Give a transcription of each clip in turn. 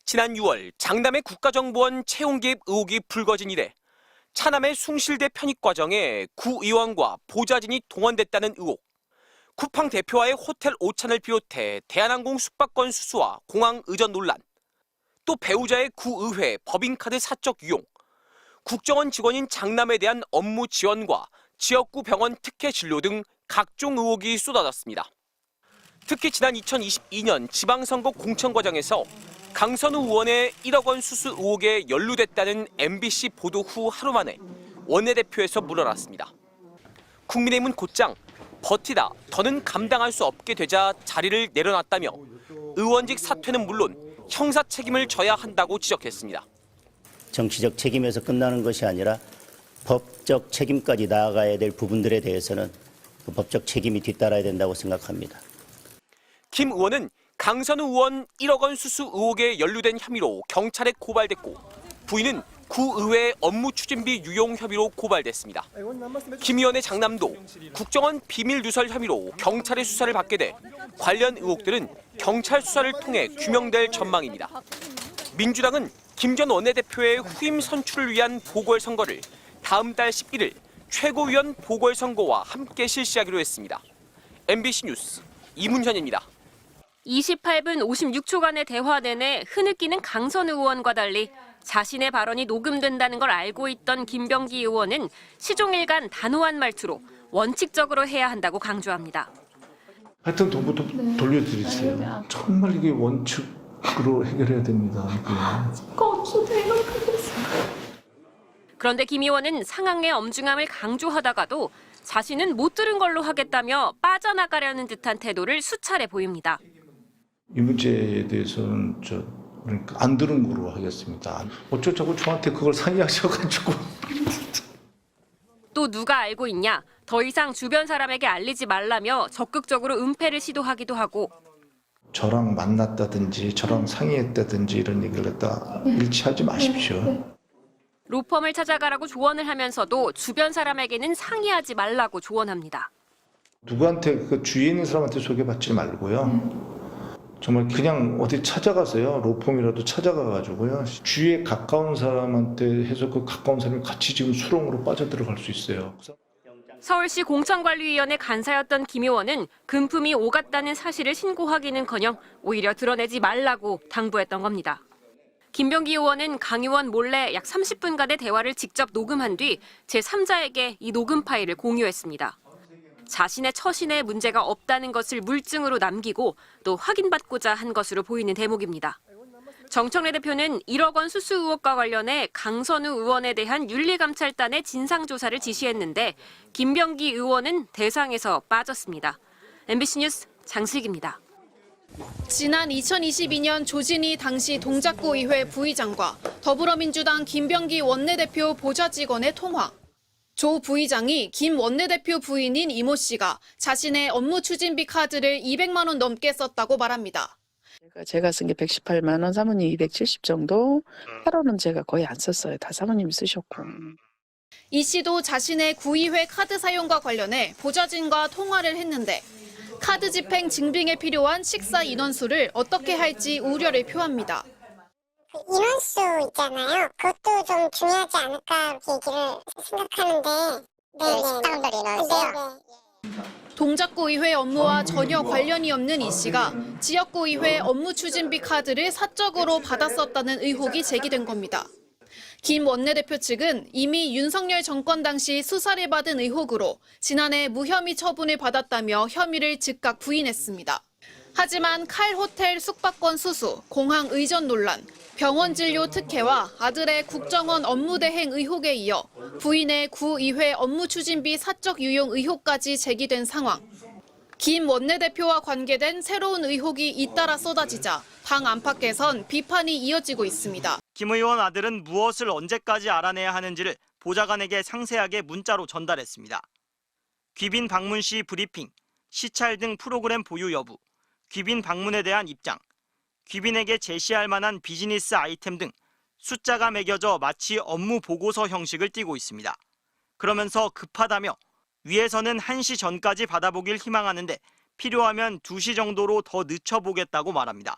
지난 6월 장남의 국가정보원 채용 개입 의혹이 불거진 이래 차남의 숭실대 편입 과정에 구의원과 보좌진이 동원됐다는 의혹, 쿠팡 대표와의 호텔 오찬을 비롯해 대한항공 숙박권 수수와 공항 의전 논란, 또 배우자의 구의회 법인카드 사적 유용, 국정원 직원인 장남에 대한 업무 지원과 지역구 병원 특혜 진료 등 각종 의혹이 쏟아졌습니다. 특히 지난 2022년 지방선거 공천 과정에서 강선우 의원의 1억 원 수수 의혹에 연루됐다는 MBC 보도 후 하루 만에 원내대표에서 물러났습니다. 국민의힘은 곧장 버티다 더는 감당할 수 없게 되자 자리를 내려놨다며 의원직 사퇴는 물론 형사 책임을 져야 한다고 지적했습니다. 정치적 책임에서 끝나는 것이 아니라 법적 책임까지 나아가야 될 부분들에 대해서는 그 법적 책임이 뒤따라야 된다고 생각합니다. 김 의원은 강선우 의원 1억 원 수수 의혹에 연루된 혐의로 경찰에 고발됐고 부인은 구의회 업무 추진비 유용 혐의로 고발됐습니다. 김 의원의 장남도 국정원 비밀 누설 혐의로 경찰의 수사를 받게 돼 관련 의혹들은 경찰 수사를 통해 규명될 전망입니다. 민주당은 김 전 원내대표의 후임 선출을 위한 보궐선거를 다음 달 11일 최고위원 보궐선거와 함께 실시하기로 했습니다. MBC 뉴스 이문현입니다. 28분 56초간의 대화 내내 흐느끼는 강선우 의원과 달리 자신의 발언이 녹음된다는 걸 알고 있던 김병기 의원은 시종일관 단호한 말투로 원칙적으로 해야 한다고 강조합니다. 하여튼 돈부터 돌려드리세요. 정말 이게 원칙으로 해결해야 됩니다. 그런데 김 의원은 상황의 엄중함을 강조하다가도 자신은 못 들은 걸로 하겠다며 빠져나가려는 듯한 태도를 수차례 보입니다. 이 문제에 대해서는 그러니까 안 들은 거로 하겠습니다. 어쩌자고 저한테 그걸 상의하셔가지고. 또 누가 알고 있냐? 더 이상 주변 사람에게 알리지 말라며 적극적으로 은폐를 시도하기도 하고. 저랑 만났다든지 저랑 상의했다든지 이런 얘기를 갖다 일치하지 마십시오. 로펌을 찾아가라고 조언을 하면서도 주변 사람에게는 상의하지 말라고 조언합니다. 누구한테 그 주위에 있는 사람한테 소개받지 말고요. 정말 그냥 어디 찾아가세요. 로펌이라도 찾아가가지고요. 주위에 가까운 사람한테 해서 그 가까운 사람이 같이 지금 수렁으로 빠져들어갈 수 있어요. 서울시 공천관리위원회 간사였던 김 의원은 금품이 오갔다는 사실을 신고하기는커녕 오히려 드러내지 말라고 당부했던 겁니다. 김병기 의원은 강 의원 몰래 약 30분간의 대화를 직접 녹음한 뒤 제3자에게 이 녹음 파일을 공유했습니다. 자신의 처신에 문제가 없다는 것을 물증으로 남기고 또 확인받고자 한 것으로 보이는 대목입니다. 정청래 대표는 1억 원 수수 의혹과 관련해 강선우 의원에 대한 윤리감찰단의 진상조사를 지시했는데 김병기 의원은 대상에서 빠졌습니다. MBC 뉴스 장슬기입니다. 지난 2022년 조진희 당시 동작구의회 부의장과 더불어민주당 김병기 원내대표 보좌직원의 통화. 조 부의장이 김 원내대표 부인인 이모 씨가 자신의 업무 추진비 카드를 200만 원 넘게 썼다고 말합니다. 제가 쓴 게 118만 원, 사모님 270 정도. 8원은 제가 거의 안 썼어요. 다 사모님이 쓰셨고. 이 씨도 자신의 구의회 카드 사용과 관련해 보좌진과 통화를 했는데 카드 집행 증빙에 필요한 식사 인원수를 어떻게 할지 우려를 표합니다. 인원수 있잖아요. 그것도 좀 중요하지 않을까 얘기를 생각하는데. 네, 식당별 인원수요. 동작구의회 업무와 전혀 관련이 없는 이 씨가 지역구의회 업무 추진비 카드를 사적으로 받았었다는 의혹이 제기된 겁니다. 김 원내대표 측은 이미 윤석열 정권 당시 수사를 받은 의혹으로 지난해 무혐의 처분을 받았다며 혐의를 즉각 부인했습니다. 하지만 칼 호텔 숙박권 수수, 공항 의전 논란, 병원 진료 특혜와 아들의 국정원 업무 대행 의혹에 이어 부인의 구의회 업무 추진비 사적 유용 의혹까지 제기된 상황. 김 원내대표와 관계된 새로운 의혹이 잇따라 쏟아지자 당 안팎에선 비판이 이어지고 있습니다. 김 의원 아들은 무엇을 언제까지 알아내야 하는지를 보좌관에게 상세하게 문자로 전달했습니다. 귀빈 방문 시 브리핑, 시찰 등 프로그램 보유 여부, 귀빈 방문에 대한 입장, 귀빈에게 제시할 만한 비즈니스 아이템 등 숫자가 매겨져 마치 업무 보고서 형식을 띠고 있습니다. 그러면서 급하다며 위에서는 1시 전까지 받아보길 희망하는데 필요하면 2시 정도로 더 늦춰보겠다고 말합니다.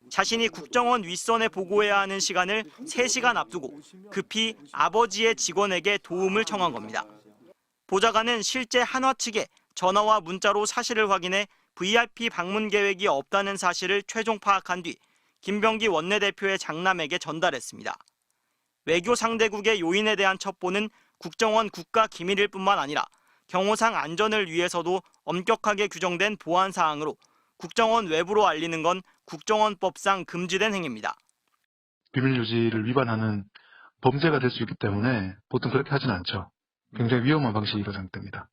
자신이 국정원 윗선에 보고해야 하는 시간을 3시간 앞두고 급히 아버지의 직원에게 도움을 청한 겁니다. 보좌관은 실제 한화 측에 전화와 문자로 사실을 확인해 VIP 방문 계획이 없다는 사실을 최종 파악한 뒤 김병기 원내대표의 장남에게 전달했습니다. 외교 상대국의 요인에 대한 첩보는 국정원 국가기밀일 뿐만 아니라 경호상 안전을 위해서도 엄격하게 규정된 보안 사항으로 국정원 외부로 알리는 건 국정원법상 금지된 행위입니다. 비밀 유지를 위반하는 범죄가 될 수 있기 때문에 보통 그렇게 하진 않죠. 굉장히 위험한 방식이라고 생각됩니다.